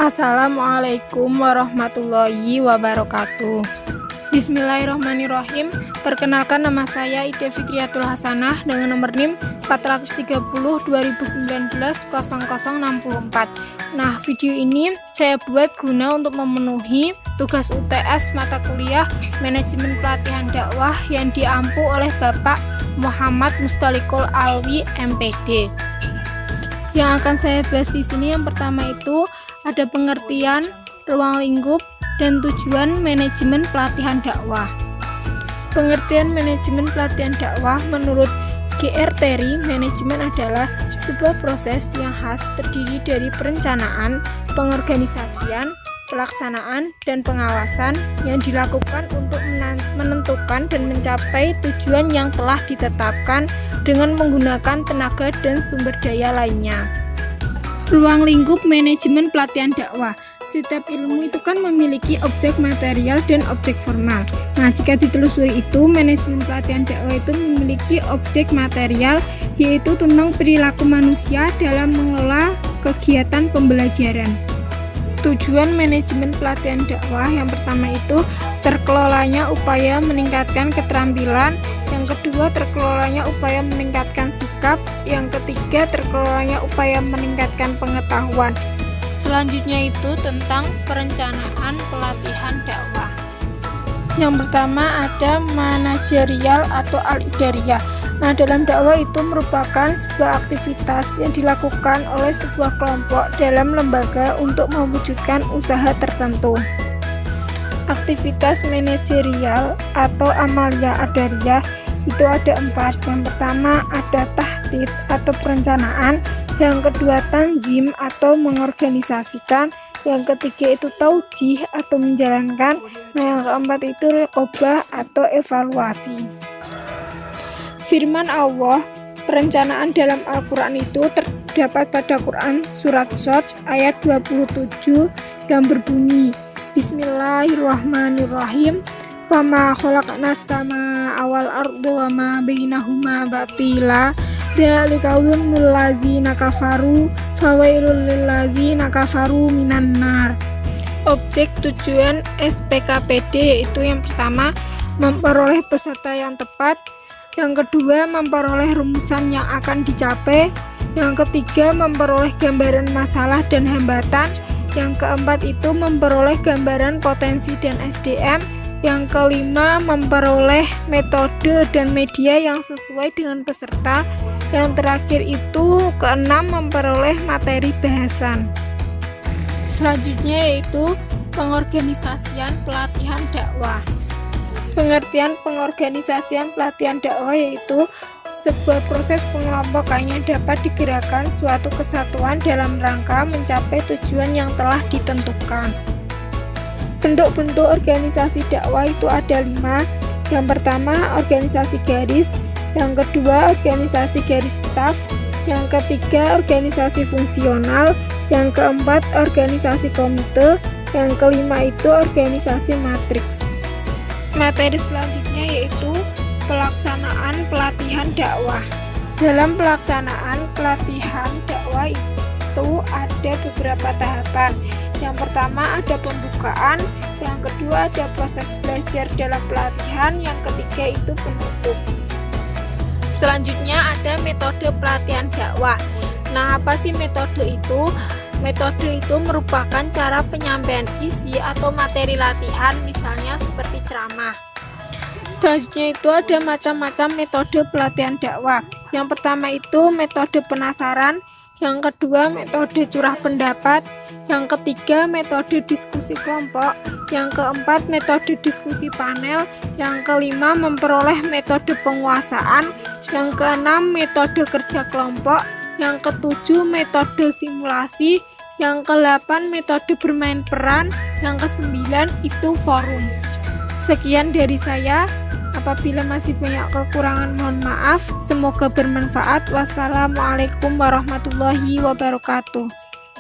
Assalamualaikum warahmatullahi wabarakatuh. Bismillahirrahmanirrahim. Perkenalkan, nama saya Ida Fitriyatul Hasanah dengan nomor NIM 430 2019 0064. Nah, video ini saya buat guna untuk memenuhi tugas UTS mata kuliah Manajemen Pelatihan Dakwah yang diampu oleh Bapak Muhammad Mustalikul Alwi MPD. Yang akan saya bahas di sini yang pertama itu ada pengertian, ruang lingkup, dan tujuan manajemen pelatihan dakwah. Pengertian manajemen pelatihan dakwah menurut G.R. Terry, manajemen adalah sebuah proses yang khas terdiri dari perencanaan, pengorganisasian, pelaksanaan, dan pengawasan yang dilakukan untuk menentukan dan mencapai tujuan yang telah ditetapkan dengan menggunakan tenaga dan sumber daya lainnya. Ruang lingkup manajemen pelatihan dakwah. Setiap ilmu itu kan memiliki objek material dan objek formal. Nah, jika ditelusuri itu, manajemen pelatihan dakwah itu memiliki objek material, yaitu tentang perilaku manusia dalam mengelola kegiatan pembelajaran. Tujuan manajemen pelatihan dakwah yang pertama itu terkelolanya upaya meningkatkan keterampilan, yang kedua terkelolanya upaya meningkatkan sikap, yang ketiga terkelolanya upaya meningkatkan pengetahuan. Selanjutnya itu tentang perencanaan pelatihan dakwah. Yang pertama ada manajerial atau al-idariyah. Nah, dalam dakwah itu merupakan sebuah aktivitas yang dilakukan oleh sebuah kelompok dalam lembaga untuk mewujudkan usaha tertentu. Aktivitas manajerial atau amalia adariyah itu ada 4. Yang pertama ada tahdid atau perencanaan, yang kedua tanzim atau mengorganisasikan, yang ketiga itu taujih atau menjalankan, nah yang keempat itu riqobah atau evaluasi. Firman Allah, perencanaan dalam Al-Quran itu terdapat pada Quran Surat Shad ayat 27 yang berbunyi Bismillahirrahmanirrahim, wa ma khalaqnas samaa wal arda wa ma bainahuma batila dzalikaul ladzina kafaru fawailul lilladzina kafaru minan nar. Objek tujuan SPKPD itu yang pertama memperoleh peserta yang tepat, yang kedua memperoleh rumusan yang akan dicapai, yang ketiga memperoleh gambaran masalah dan hambatan, yang keempat itu memperoleh gambaran potensi dan SDM, yang kelima memperoleh metode dan media yang sesuai dengan peserta, yang terakhir itu keenam memperoleh materi bahasan. Selanjutnya yaitu pengorganisasian pelatihan dakwah. Pengertian pengorganisasian pelatihan dakwah yaitu sebuah proses pengelompokan yang dapat digerakkan suatu kesatuan dalam rangka mencapai tujuan yang telah ditentukan. Bentuk-bentuk organisasi dakwah itu ada 5. Yang pertama organisasi garis, yang kedua organisasi garis staf, yang ketiga organisasi fungsional, yang keempat organisasi komite, yang kelima itu organisasi matriks. Materi selanjutnya yaitu pelaksanaan pelatihan dakwah. Dalam pelaksanaan pelatihan dakwah itu ada beberapa tahapan. Yang pertama ada pembukaan, yang kedua ada proses belajar dalam pelatihan, yang ketiga itu penutup. Selanjutnya ada metode pelatihan dakwah. Nah, apa sih metode itu? Metode itu merupakan cara penyampaian isi atau materi latihan, misalnya seperti ceramah. Selanjutnya itu ada macam-macam metode pelatihan dakwah. Yang pertama itu metode penasaran, yang kedua metode curah pendapat, yang ketiga metode diskusi kelompok, yang keempat metode diskusi panel, yang kelima memperoleh metode penguasaan, yang keenam metode kerja kelompok, yang ketujuh metode simulasi, yang ke-8 metode bermain peran, yang ke-9 itu forum. Sekian dari saya. Apabila masih banyak kekurangan mohon maaf. Semoga bermanfaat. Wassalamualaikum warahmatullahi wabarakatuh.